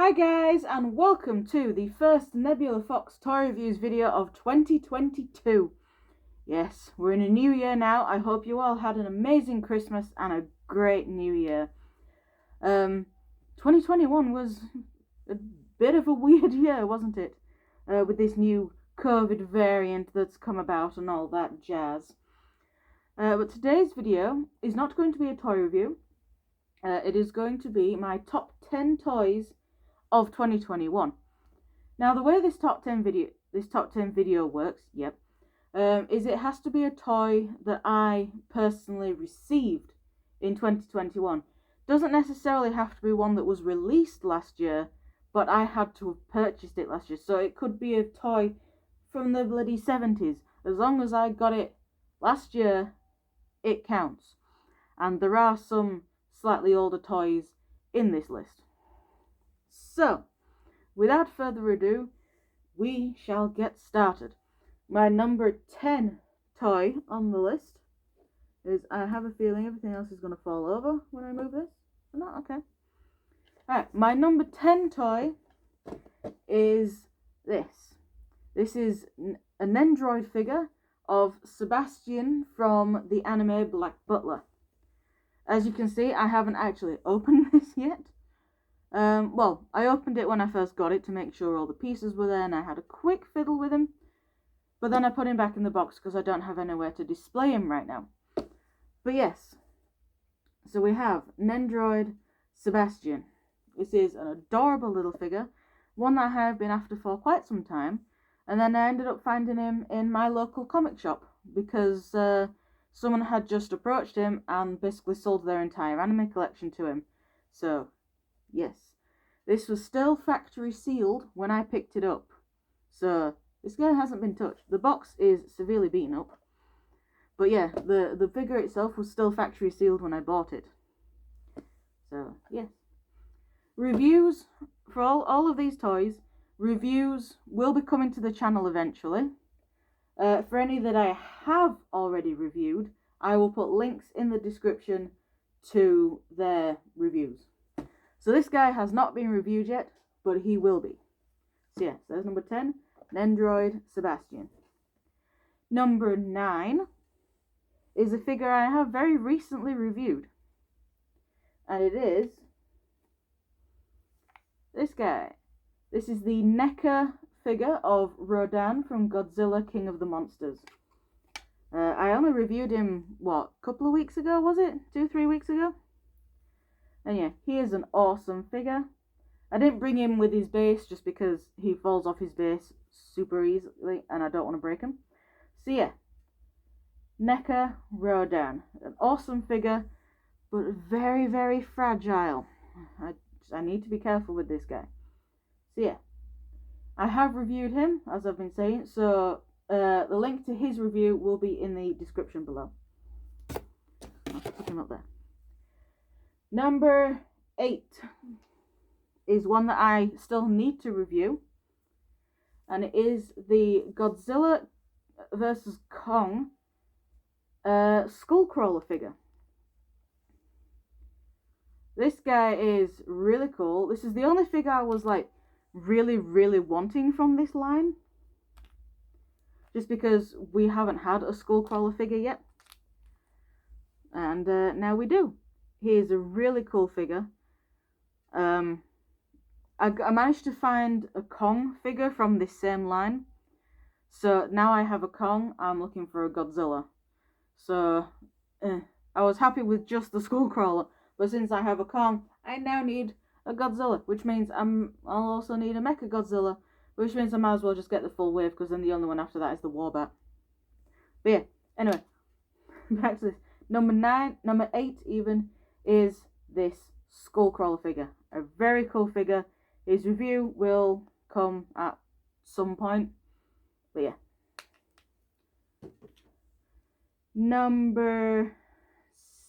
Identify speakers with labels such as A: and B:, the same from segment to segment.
A: Hi guys, and welcome to the first Nebula Fox toy reviews video of 2022. Yes, we're in a new year now. I hope you all had an amazing Christmas and a great new year. 2021 was a bit of a weird year, wasn't it? With this new COVID variant that's come about and all that jazz. But today's video is not going to be a toy review. It is going to be my top 10 toys of 2021. Now, the way this top 10 video works, is it has to be a toy that I personally received in 2021. Doesn't necessarily have to be one that was released last year, but I had to have purchased it last year. So it could be a toy from the bloody 70s. As long as I got it last year, it counts. And there are some slightly older toys in this list. So, without further ado, we shall get started. My number 10 toy on the list is, I have a feeling everything else is going to fall over when I move this. No, okay. Alright, my number 10 toy is this. This is an Android figure of Sebastian from the anime Black Butler. As you can see, I haven't actually opened this yet. Well, I opened it when I first got it to make sure all the pieces were there, and I had a quick fiddle with him. But then I put him back in the box because I don't have anywhere to display him right now. But yes, so we have an Android Sebastian. This is an adorable little figure, one that I have been after for quite some time. And then I ended up finding him in my local comic shop because someone had just approached him and basically sold their entire anime collection to him. So, yes, this was still factory sealed when I picked it up. So, this guy hasn't been touched. The box is severely beaten up. But yeah, the figure itself was still factory sealed when I bought it. So, yes. Reviews for all of these toys. Reviews will be coming to the channel eventually. For any that I have already reviewed, I will put links in the description to their reviews. So this guy has not been reviewed yet, but he will be. So yes, there's number 10, an Android Sebastian. Number 9 is a figure I have very recently reviewed. And it is this guy. This is the NECA figure of Rodan from Godzilla King of the Monsters. I only reviewed him, a couple of weeks ago, was it? 2-3 weeks ago? And yeah, he is an awesome figure. I didn't bring him with his base just because he falls off his base super easily and I don't want to break him. So yeah, NECA Rodan. An awesome figure, but very, very fragile. I need to be careful with this guy. So yeah, I have reviewed him, as I've been saying, so the link to his review will be in the description below. I'll put him up there. Number 8 is one that I still need to review, and it is the Godzilla vs. Kong Skullcrawler figure. This guy is really cool. This is the only figure I was like really, really wanting from this line, just because we haven't had a Skullcrawler figure yet, and now we do. He is a really cool figure. I managed to find a Kong figure from this same line, so now I have a Kong. I'm looking for a Godzilla, so I was happy with just the Skullcrawler, but since I have a Kong, I now need a Godzilla, which means I'll also need a Mecha Godzilla, which means I might as well just get the full wave, because then the only one after that is the Warbat. But yeah, anyway, back to this. Number 8 even, is this Skullcrawler figure. A very cool figure. His review will come at some point, but yeah. Number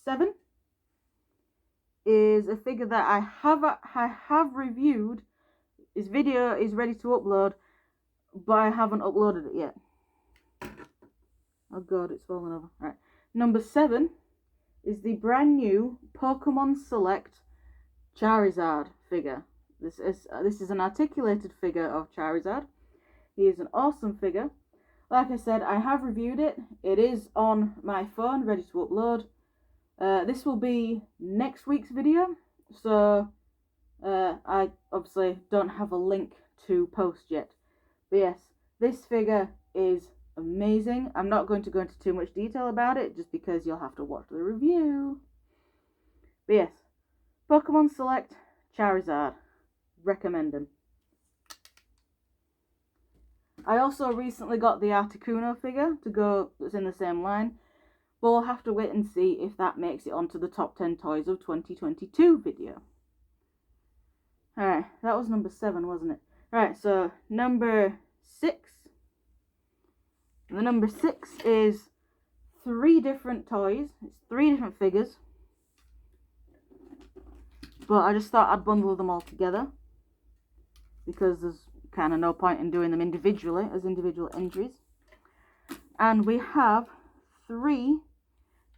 A: 7 is a figure that I have reviewed. His video is ready to upload, but I haven't uploaded it yet. Oh god, it's falling over. Alright. Number 7 is the brand new Pokemon Select Charizard figure. This is an articulated figure of Charizard. He is an awesome figure. Like I said, I have reviewed it. It is on my phone, ready to upload. This will be next week's video, so I obviously don't have a link to post yet. But yes, this figure is amazing. I'm not going to go into too much detail about it, just because you'll have to watch the review. But yes, Pokemon Select Charizard. Recommend him. I also recently got the Articuno figure to go, that's in the same line. But we'll have to wait and see if that makes it onto the top 10 toys of 2022 video. Alright, that was number 7, wasn't it? Alright, so number 6. The number 6 is 3 different toys. It's 3 different figures. But I just thought I'd bundle them all together, because there's kind of no point in doing them individually as individual entries. And we have 3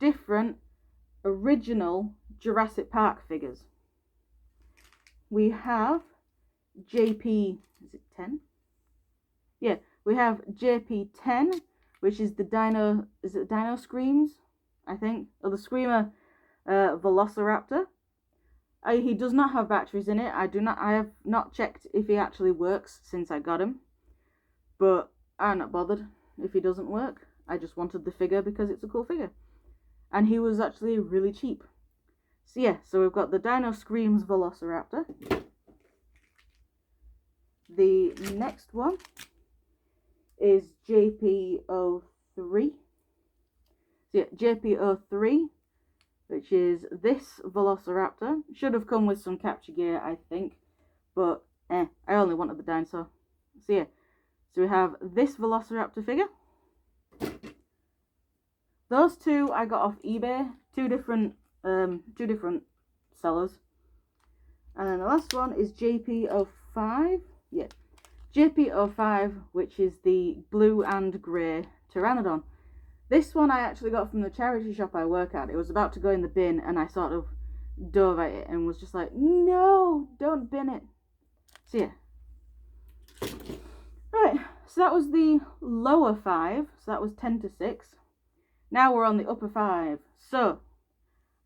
A: different original Jurassic Park figures. We have JP, is it 10? Yeah, we have JP10, which is the Dino, is it Dino Screams, I think, or the Screamer Velociraptor. He does not have batteries in it. I have not checked if he actually works since I got him, but I'm not bothered if he doesn't work. I just wanted the figure because it's a cool figure, and he was actually really cheap. So yeah, so we've got the Dino Screams Velociraptor. The next one is JP03. So yeah, JP03, which is this Velociraptor. Should have come with some capture gear, I think, but I only wanted the dinosaur. So yeah, so we have this Velociraptor figure. Those 2 I got off eBay, two different sellers. And then the last one is JP05. Yeah, JP05, which is the blue and grey Pteranodon. This one I actually got from the charity shop I work at. It was about to go in the bin, and I sort of dove at it and was just like, no, don't bin it. So yeah. Right, so that was the lower 5. So that was 10 to 6. Now we're on the upper 5. So,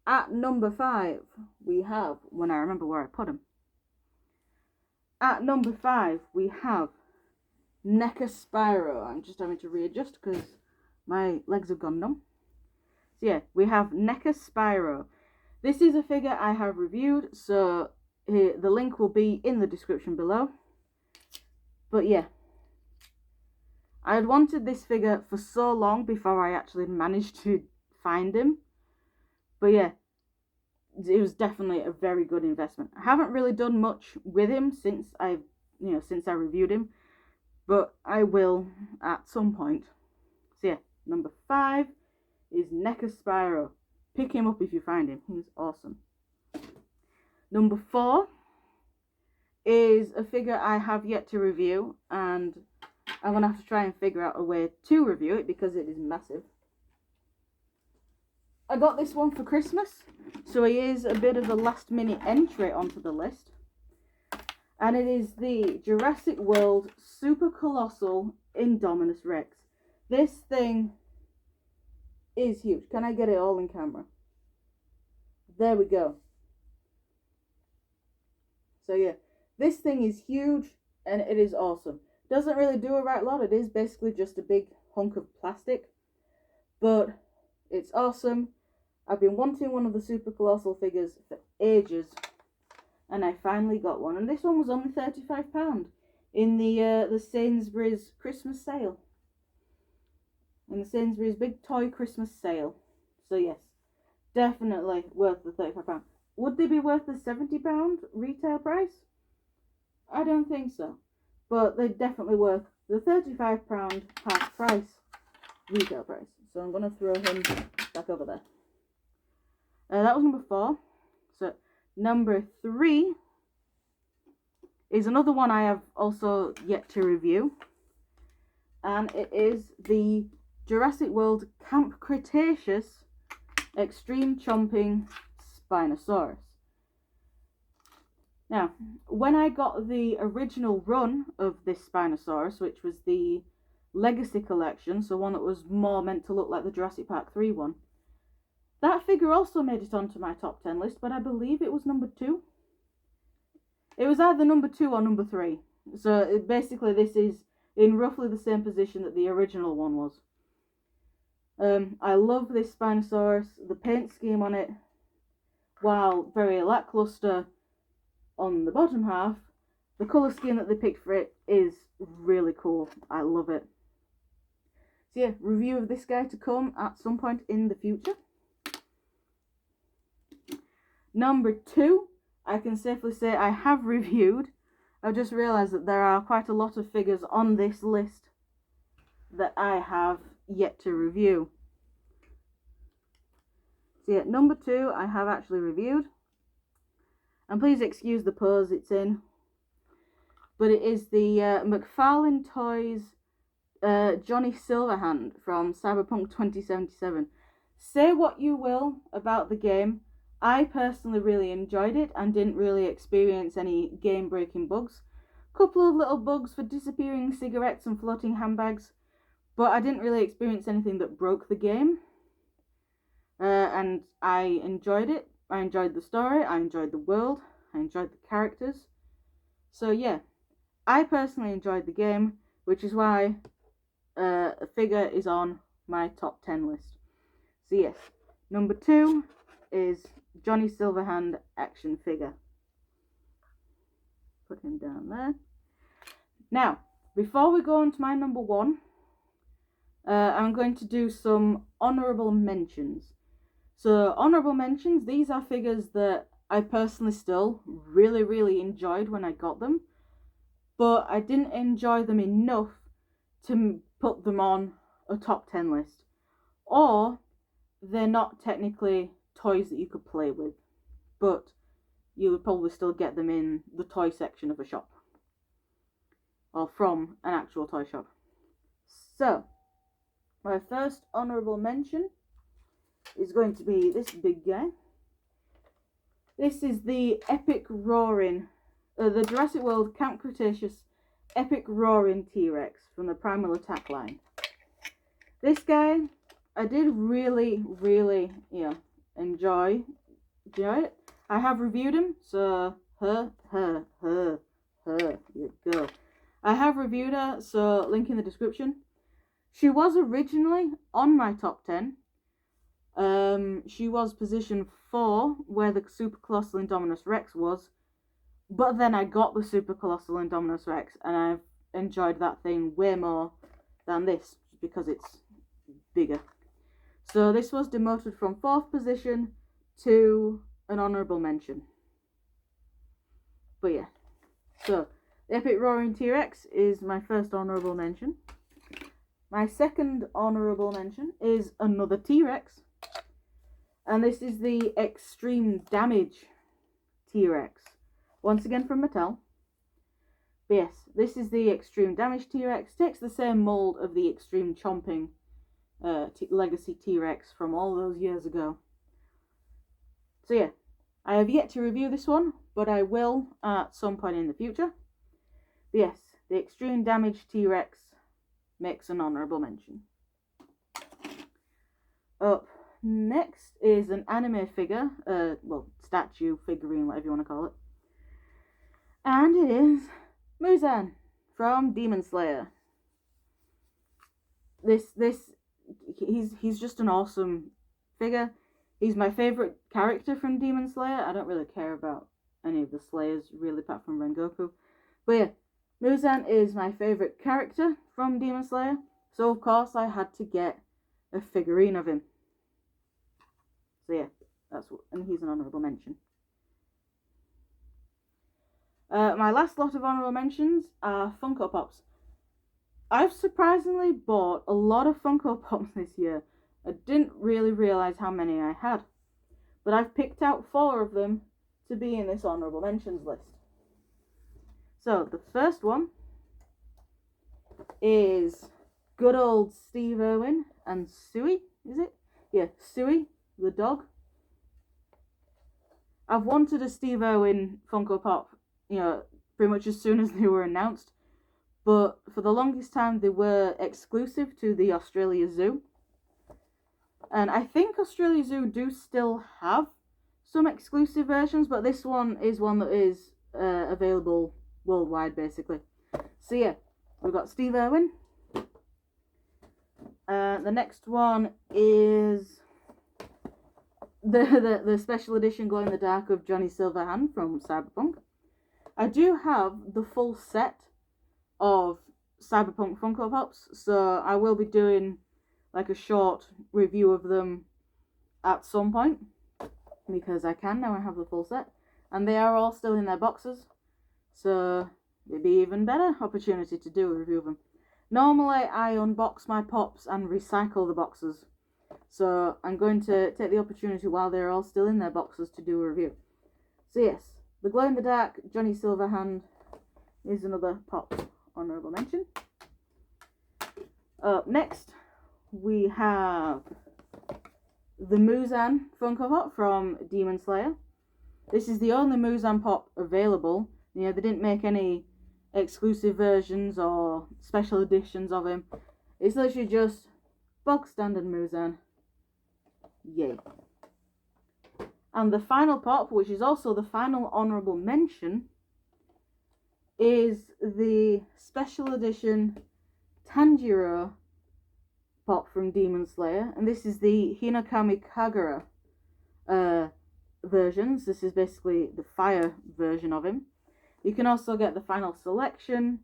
A: at number 5, we have, when I remember where I put him. At number 5, we have NECA Spyro. I'm just having to readjust because my legs have gone numb. So yeah, we have NECA Spyro. This is a figure I have reviewed, so the link will be in the description below. But yeah, I had wanted this figure for so long before I actually managed to find him. But yeah, it was definitely a very good investment. I haven't really done much with him since I reviewed him, but I will at some point. So yeah, number 5 is NECA Spyro. Pick him up if you find him. He's awesome. Number 4 is a figure I have yet to review, and I'm going to have to try and figure out a way to review it because it is massive. I got this one for Christmas, so he is a bit of a last minute entry onto the list. And it is the Jurassic World Super Colossal Indominus Rex. This thing is huge. Can I get it all in camera? There we go. So yeah, this thing is huge and it is awesome. Doesn't really do a right lot. It is basically just a big hunk of plastic, but it's awesome. I've been wanting one of the Super Colossal figures for ages, and I finally got one. And this one was only £35 in the Sainsbury's Christmas sale. In the Sainsbury's big toy Christmas sale. So yes, definitely worth the £35. Would they be worth the £70 retail price? I don't think so. But they're definitely worth the £35 half price retail price. So I'm going to throw him back over there. That was number 4. So number 3 is another one I have also yet to review. And it is the Jurassic World Camp Cretaceous Extreme Chomping Spinosaurus. Now, when I got the original run of this Spinosaurus, which was the Legacy Collection, so one that was more meant to look like the Jurassic Park 3 one, that figure also made it onto my top 10 list, but I believe it was number 2. It was either number 2 or number 3. So basically this is in roughly the same position that the original one was. I love this Spinosaurus. The paint scheme on it, while very lackluster on the bottom half, the colour scheme that they picked for it is really cool. I love it. So yeah, review of this guy to come at some point in the future. Number 2, I can safely say I have reviewed. I've just realised that there are quite a lot of figures on this list that I have yet to review. So yeah, number 2 I have actually reviewed. And please excuse the pose it's in. But it is the McFarlane Toys Johnny Silverhand from Cyberpunk 2077. Say what you will about the game, I personally really enjoyed it and didn't really experience any game-breaking bugs. Couple of little bugs for disappearing cigarettes and floating handbags, but I didn't really experience anything that broke the game. And I enjoyed it. I enjoyed the story, I enjoyed the world, I enjoyed the characters. So yeah, I personally enjoyed the game, which is why a figure is on my top 10 list. So yes, number 2 is Johnny Silverhand action figure. Put him down there. Now, before we go on to my number 1, I'm going to do some honourable mentions. So, honourable mentions, these are figures that I personally still really enjoyed when I got them, but I didn't enjoy them enough to put them on a top 10 list. Or, they're not technically toys that you could play with, but you would probably still get them in the toy section of a shop, or from an actual toy shop. So, my first honourable mention is going to be this big guy. This is the epic roaring, the Jurassic World Camp Cretaceous epic roaring T-Rex from the Primal Attack line. This guy, I did really enjoy it. I have reviewed him, so you go. I have reviewed her, so link in the description. She was originally on my top 10. She was position 4, where the Super Colossal Indominus Rex was, but then I got the Super Colossal Indominus Rex, and I've enjoyed that thing way more than this, because it's bigger. So this was demoted from 4th position to an honourable mention. But yeah, so the Epic Roaring T-Rex is my first honourable mention. My second honourable mention is another T-Rex. And this is the Extreme Damage T-Rex. Once again from Mattel. But yes, this is the Extreme Damage T-Rex. Takes the same mould of the Extreme Chomping Legacy T-Rex from all those years ago. So yeah, I have yet to review this one, but I will at some point in the future. But yes, the Extreme Damage T-Rex makes an honourable mention. Up next is an anime figure, well, statue, figurine, whatever you want to call it. And it is Muzan from Demon Slayer. He's just an awesome figure. He's my favourite character from Demon Slayer. I don't really care about any of the Slayers, really, apart from Rengoku. But yeah, Muzan is my favourite character from Demon Slayer. So, of course, I had to get a figurine of him. So yeah, and he's an honourable mention. My last lot of honourable mentions are Funko Pops. I've surprisingly bought a lot of Funko Pops this year. I didn't really realise how many I had, but I've picked out 4 of them to be in this honourable mentions list. So the first one is good old Steve Irwin and Suey, is it? Yeah, Suey, the dog. I've wanted a Steve Irwin Funko Pop you know, pretty much as soon as they were announced. But for the longest time, they were exclusive to the Australia Zoo. And I think Australia Zoo do still have some exclusive versions, but this one is one that is available worldwide, basically. So yeah, we've got Steve Irwin. The next one is the special edition Glow in the Dark of Johnny Silverhand from Cyberpunk. I do have the full set of Cyberpunk Funko Pops, so I will be doing like a short review of them at some point, because I can now. I have the full set, and they are all still in their boxes, so it'd be even better opportunity to do a review of them. Normally I unbox my pops and recycle the boxes, so I'm going to take the opportunity while they're all still in their boxes to do a review. So yes, the Glow in the Dark Johnny Silverhand is another pop honourable mention. Up next we have the Muzan Funko Pop from Demon Slayer. This is the only Muzan pop available. You know, they didn't make any exclusive versions or special editions of him. It's literally just bog standard Muzan. Yay. And the final pop, which is also the final honourable mention, is the special edition Tanjiro pop from Demon Slayer, and this is the Hinokami Kagura versions. This is basically the fire version of him. You can also get the final selection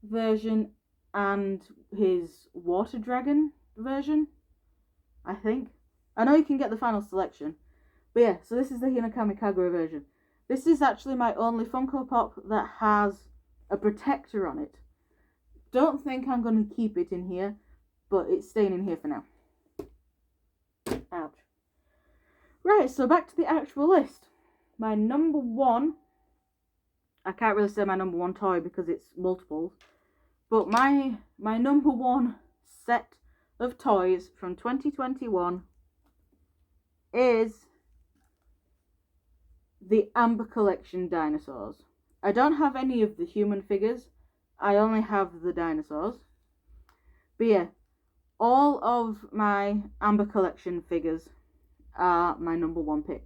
A: version and his water dragon version, I think. I know you can get the final selection, but yeah, so this is the Hinokami Kagura version. This is actually my only Funko Pop that has a protector on it. Don't think I'm going to keep it in here, but it's staying in here for now. Ouch. Right, so back to the actual list. My number one, I can't really say my number one toy because it's multiples, but my number one set of toys from 2021 is the Amber Collection dinosaurs. I don't have any of the human figures, I only have the dinosaurs. But yeah, all of my Amber Collection figures are my number one pick.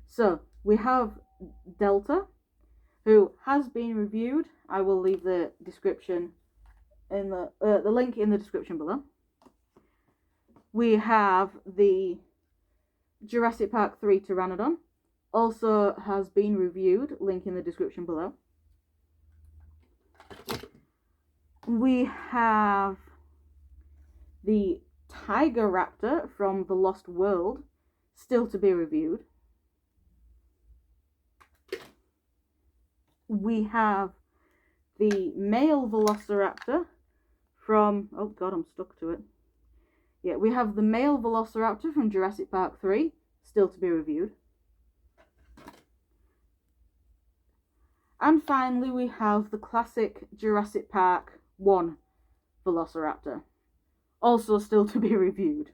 A: So we have Delta, who has been reviewed. I will leave the description in the link in the description below. We have the Jurassic Park 3 Pteranodon, also has been reviewed, link in the description below. We have the Tiger Raptor from The Lost World, still to be reviewed. We have the male Velociraptor from, oh god, I'm stuck to it. Yeah, we have the male Velociraptor from Jurassic Park 3, still to be reviewed. And finally, we have the classic Jurassic Park 1 Velociraptor, also still to be reviewed.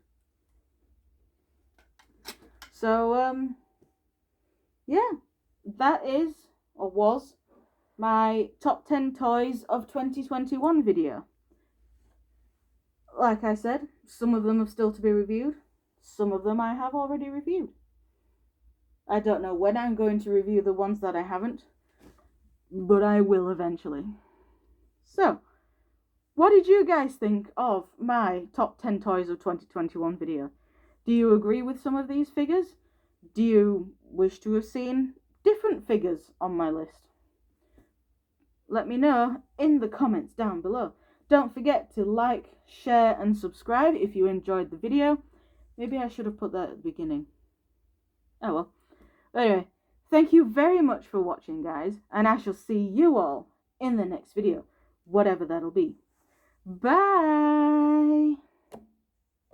A: So, yeah, that is, or was, my top 10 toys of 2021 video. Like I said, some of them are still to be reviewed. Some of them I have already reviewed. I don't know when I'm going to review the ones that I haven't, but I will eventually. So, what did you guys think of my top 10 toys of 2021 video? Do you agree with some of these figures? Do you wish to have seen different figures on my list? Let me know in the comments down below. Don't forget to like, share and subscribe if you enjoyed the video. Maybe I should have put that at the beginning. Oh well. Anyway, thank you very much for watching, guys, and I shall see you all in the next video, whatever that'll be. Bye!